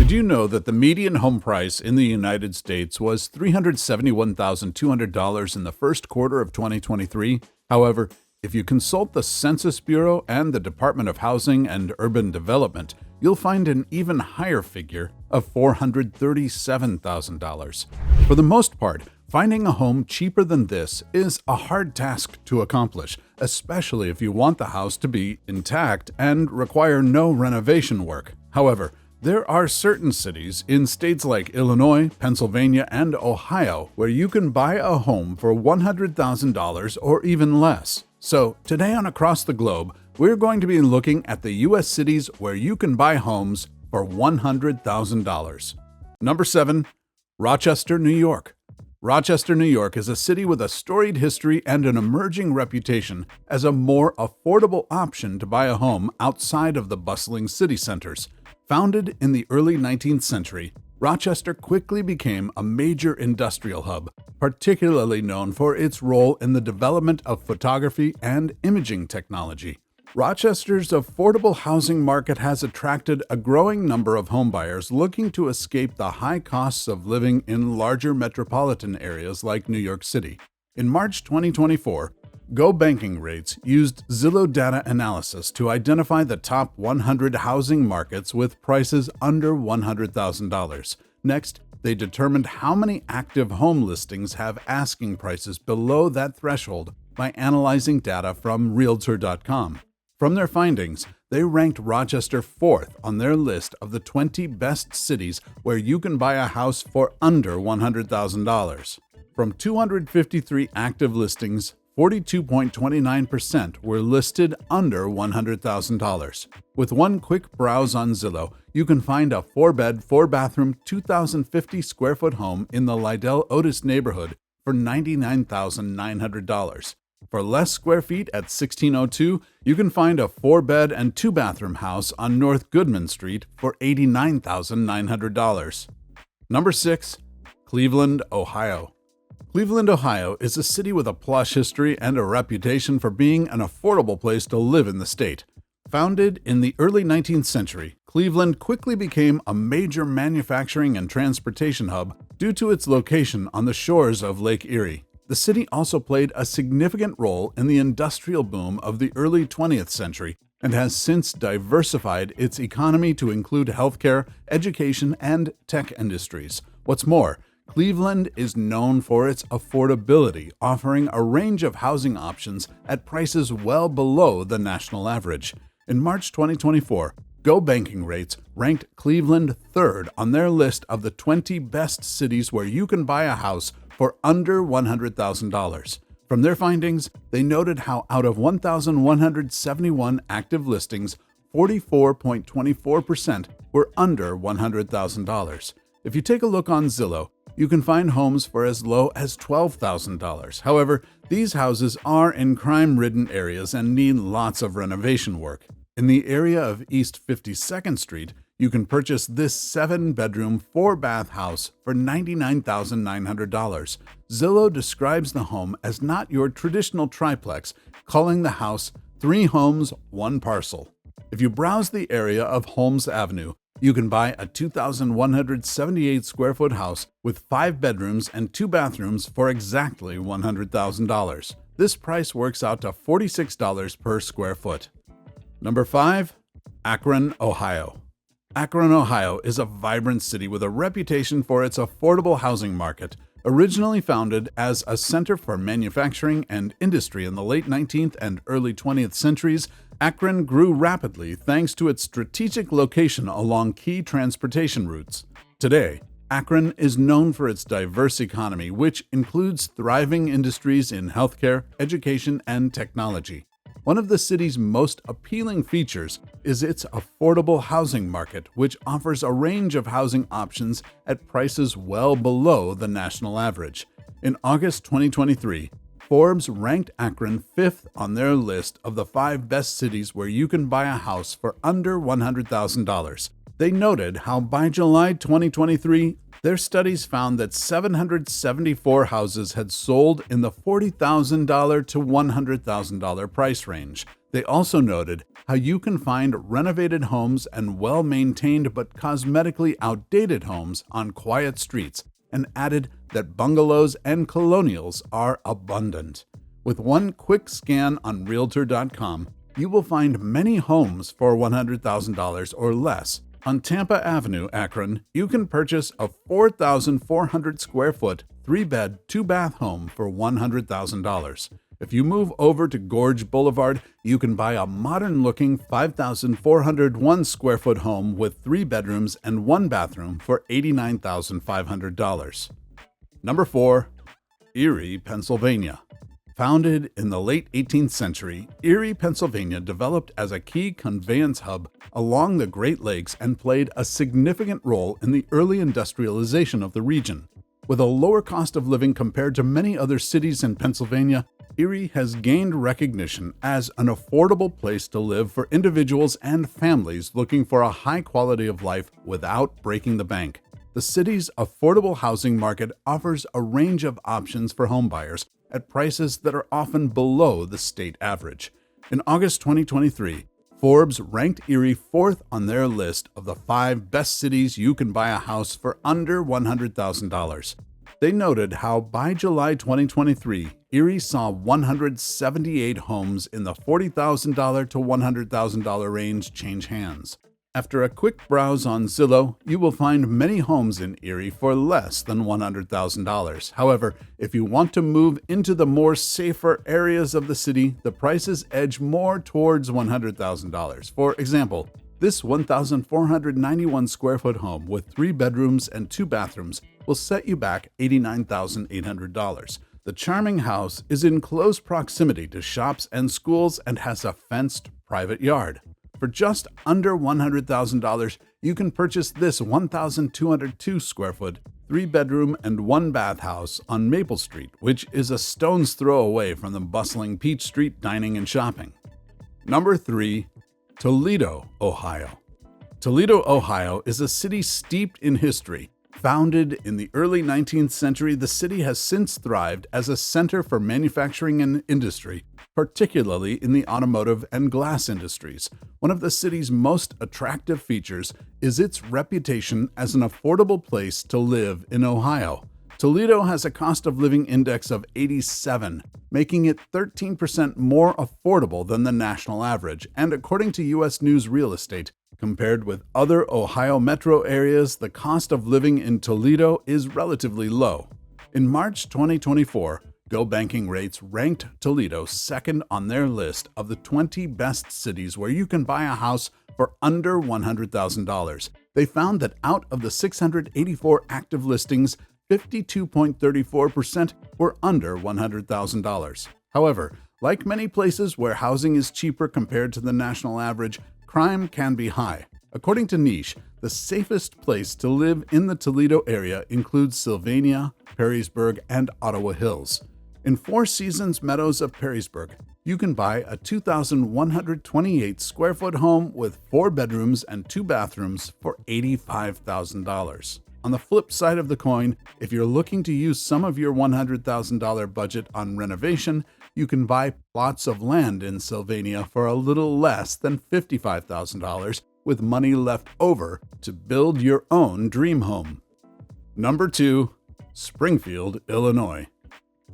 Did you know that the median home price in the United States was $371,200 in the first quarter of 2023? However, if you consult the Census Bureau and the Department of Housing and Urban Development, you'll find an even higher figure of $437,000. For the most part, finding a home cheaper than this is a hard task to accomplish, especially if you want the house to be intact and require no renovation work. However, there are certain cities in states like Illinois, Pennsylvania, and Ohio where you can buy a home for $100,000 or even less. So, today on Across the Globe, we're going to be looking at the U.S. cities where you can buy homes for $100,000. Number 7. Rochester, New York. Rochester, New York is a city with a storied history and an emerging reputation as a more affordable option to buy a home outside of the bustling city centers. Founded in the early 19th century, Rochester quickly became a major industrial hub, particularly known for its role in the development of photography and imaging technology. Rochester's affordable housing market has attracted a growing number of homebuyers looking to escape the high costs of living in larger metropolitan areas like New York City. In March 2024, Go Banking Rates used Zillow data analysis to identify the top 100 housing markets with prices under $100,000. Next, they determined how many active home listings have asking prices below that threshold by analyzing data from Realtor.com. From their findings, they ranked Rochester 4th on their list of the 20 best cities where you can buy a house for under $100,000. From 253 active listings, 42.29% were listed under $100,000. With one quick browse on Zillow, you can find a 4-bed, 4-bathroom, 2,050-square-foot home in the Lydell Otis neighborhood for $99,900. For less square feet at 1602, you can find a 4-bed and 2-bathroom house on North Goodman Street for $89,900. Number 6. Cleveland, Ohio. Cleveland, Ohio is a city with a plush history and a reputation for being an affordable place to live in the state. Founded in the early 19th century, Cleveland quickly became a major manufacturing and transportation hub due to its location on the shores of Lake Erie. The city also played a significant role in the industrial boom of the early 20th century and has since diversified its economy to include healthcare, education, and tech industries. What's more, Cleveland is known for its affordability, offering a range of housing options at prices well below the national average. In March 2024, Go Banking Rates ranked Cleveland 3rd on their list of the 20 best cities where you can buy a house for under $100,000. From their findings, they noted how out of 1,171 active listings, 44.24% were under $100,000. If you take a look on Zillow, you can find homes for as low as $12,000. However, these houses are in crime-ridden areas and need lots of renovation work. In the area of East 52nd Street, you can purchase this 7-bedroom, 4-bath house for $99,900. Zillow describes the home as not your traditional triplex, calling the house 3 homes, 1 parcel. If you browse the area of Holmes Avenue, you can buy a 2,178-square-foot house with 5 bedrooms and 2 bathrooms for exactly $100,000. This price works out to $46 per square foot. Number 5. Akron, Ohio. Akron, Ohio is a vibrant city with a reputation for its affordable housing market. Originally founded as a center for manufacturing and industry in the late 19th and early 20th centuries, Akron grew rapidly thanks to its strategic location along key transportation routes. Today, Akron is known for its diverse economy, which includes thriving industries in healthcare, education, and technology. One of the city's most appealing features is its affordable housing market, which offers a range of housing options at prices well below the national average. In August 2023, Forbes ranked Akron 5th on their list of the 5 best cities where you can buy a house for under $100,000. They noted how by July 2023, their studies found that 774 houses had sold in the $40,000 to $100,000 price range. They also noted how you can find renovated homes and well-maintained but cosmetically outdated homes on quiet streets, and added that bungalows and colonials are abundant. With one quick scan on Realtor.com, you will find many homes for $100,000 or less. On Tampa Avenue, Akron, you can purchase a 4,400 square foot, 3-bed, 2-bath home for $100,000. If you move over to Gorge Boulevard, you can buy a modern-looking 5,401 square foot home with 3 bedrooms and 1 bathroom for $89,500. Number 4. Erie, Pennsylvania. Founded in the late 18th century, Erie, Pennsylvania developed as a key conveyance hub along the Great Lakes and played a significant role in the early industrialization of the region. With a lower cost of living compared to many other cities in Pennsylvania, Erie has gained recognition as an affordable place to live for individuals and families looking for a high quality of life without breaking the bank. The city's affordable housing market offers a range of options for homebuyers at prices that are often below the state average. In August 2023, Forbes ranked Erie 4th on their list of the 5 best cities you can buy a house for under $100,000. They noted how by July 2023, Erie saw 178 homes in the $40,000 to $100,000 range change hands. After a quick browse on Zillow, you will find many homes in Erie for less than $100,000. However, if you want to move into the more safer areas of the city, the prices edge more towards $100,000. For example, this 1,491 square foot home with 3 bedrooms and 2 bathrooms will set you back $89,800. The charming house is in close proximity to shops and schools and has a fenced private yard. For just under $100,000, you can purchase this 1,202 square foot, 3-bedroom and 1-bath house on Maple Street, which is a stone's throw away from the bustling Peach Street dining and shopping. Number 3. Toledo, Ohio. Toledo, Ohio is a city steeped in history. Founded in the early 19th century, the city has since thrived as a center for manufacturing and industry, particularly in the automotive and glass industries. One of the city's most attractive features is its reputation as an affordable place to live in Ohio. Toledo has a cost of living index of 87, making it 13% more affordable than the national average, and according to U.S. News Real Estate, compared with other Ohio metro areas, the cost of living in Toledo is relatively low. In March 2024, Go Banking Rates ranked Toledo second on their list of the 20 best cities where you can buy a house for under $100,000. They found that out of the 684 active listings, 52.34% were under $100,000. However, like many places where housing is cheaper compared to the national average, crime can be high. According to Niche, the safest place to live in the Toledo area includes Sylvania, Perrysburg, and Ottawa Hills. In Four Seasons Meadows of Perrysburg, you can buy a 2,128 square foot home with 4 bedrooms and 2 bathrooms for $85,000. On the flip side of the coin, if you're looking to use some of your $100,000 budget on renovation, you can buy plots of land in Sylvania for a little less than $55,000 with money left over to build your own dream home. Number 2. Springfield, Illinois.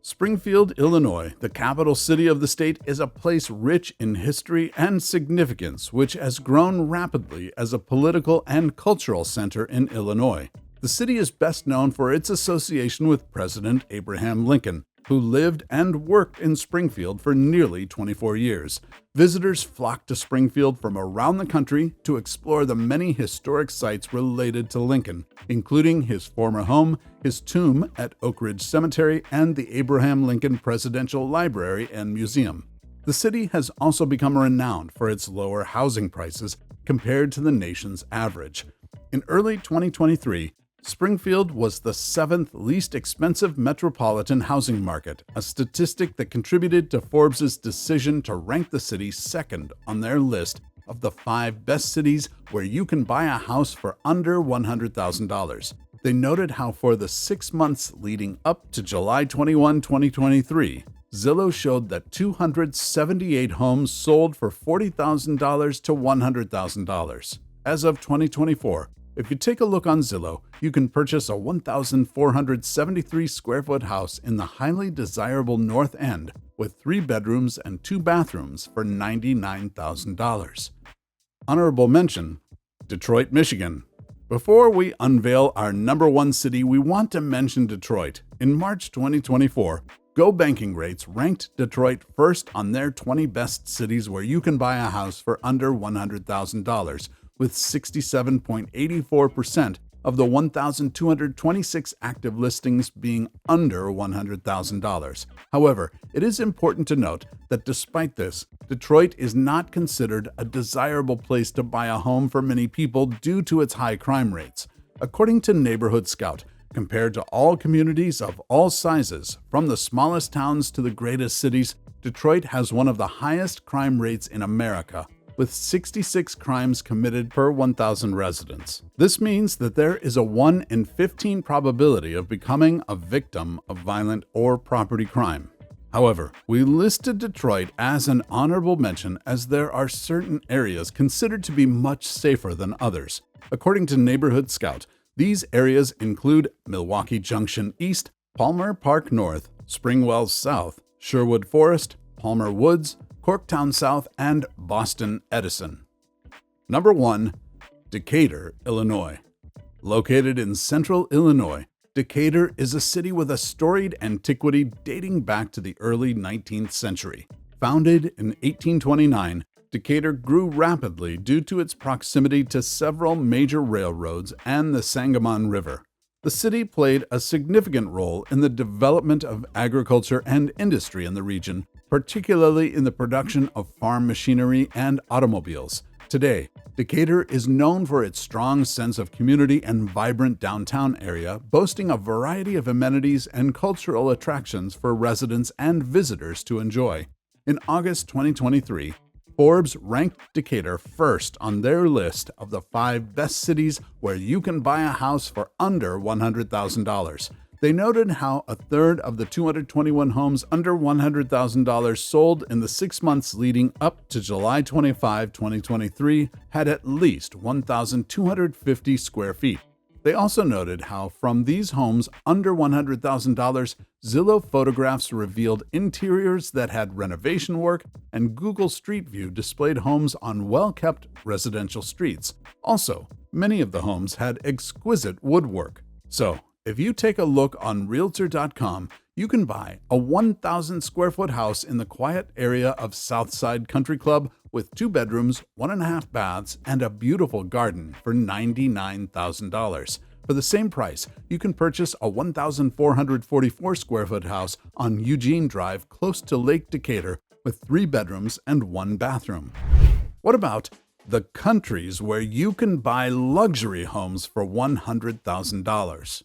Springfield, Illinois, the capital city of the state, is a place rich in history and significance, which has grown rapidly as a political and cultural center in Illinois. The city is best known for its association with President Abraham Lincoln, who lived and worked in Springfield for nearly 24 years. Visitors flock to Springfield from around the country to explore the many historic sites related to Lincoln, including his former home, his tomb at Oak Ridge Cemetery, and the Abraham Lincoln Presidential Library and Museum. The city has also become renowned for its lower housing prices compared to the nation's average. In early 2023, Springfield was the 7th least expensive metropolitan housing market, a statistic that contributed to Forbes' decision to rank the city second on their list of the 5 best cities where you can buy a house for under $100,000. They noted how for the 6 months leading up to July 21, 2023, Zillow showed that 278 homes sold for $40,000 to $100,000. As of 2024, if you take a look on Zillow, you can purchase a 1,473 square foot house in the highly desirable North End with 3 bedrooms and 2 bathrooms for $99,000. Honorable mention, Detroit, Michigan. Before we unveil our number 1 city, we want to mention Detroit. In March 2024, Go Banking Rates ranked Detroit first on their 20 best cities where you can buy a house for under $100,000, with 67.84% of the 1,226 active listings being under $100,000. However, it is important to note that despite this, Detroit is not considered a desirable place to buy a home for many people due to its high crime rates. According to Neighborhood Scout, compared to all communities of all sizes, from the smallest towns to the greatest cities, Detroit has one of the highest crime rates in America, with 66 crimes committed per 1,000 residents. This means that there is a 1 in 15 probability of becoming a victim of violent or property crime. However, we listed Detroit as an honorable mention as there are certain areas considered to be much safer than others. According to Neighborhood Scout, these areas include Milwaukee Junction East, Palmer Park North, Springwell South, Sherwood Forest, Palmer Woods, Corktown South, and Boston Edison. Number 1. Decatur, Illinois. Located in central Illinois, Decatur is a city with a storied antiquity dating back to the early 19th century. Founded in 1829, Decatur grew rapidly due to its proximity to several major railroads and the Sangamon River. The city played a significant role in the development of agriculture and industry in the region, particularly in the production of farm machinery and automobiles. Today, Decatur is known for its strong sense of community and vibrant downtown area, boasting a variety of amenities and cultural attractions for residents and visitors to enjoy. In August 2023, Forbes ranked Decatur first on their list of the 5 best cities where you can buy a house for under $100,000. They noted how a third of the 221 homes under $100,000 sold in the 6 months leading up to July 25, 2023 had at least 1,250 square feet. They also noted how from these homes under $100,000, Zillow photographs revealed interiors that had renovation work, and Google Street View displayed homes on well-kept residential streets. Also, many of the homes had exquisite woodwork. So, if you take a look on Realtor.com, you can buy a 1,000 square foot house in the quiet area of Southside Country Club with 2 bedrooms, 1.5 baths, and a beautiful garden for $99,000. For the same price, you can purchase a 1,444 square foot house on Eugene Drive close to Lake Decatur with 3 bedrooms and 1 bathroom. What about the countries where you can buy luxury homes for $100,000?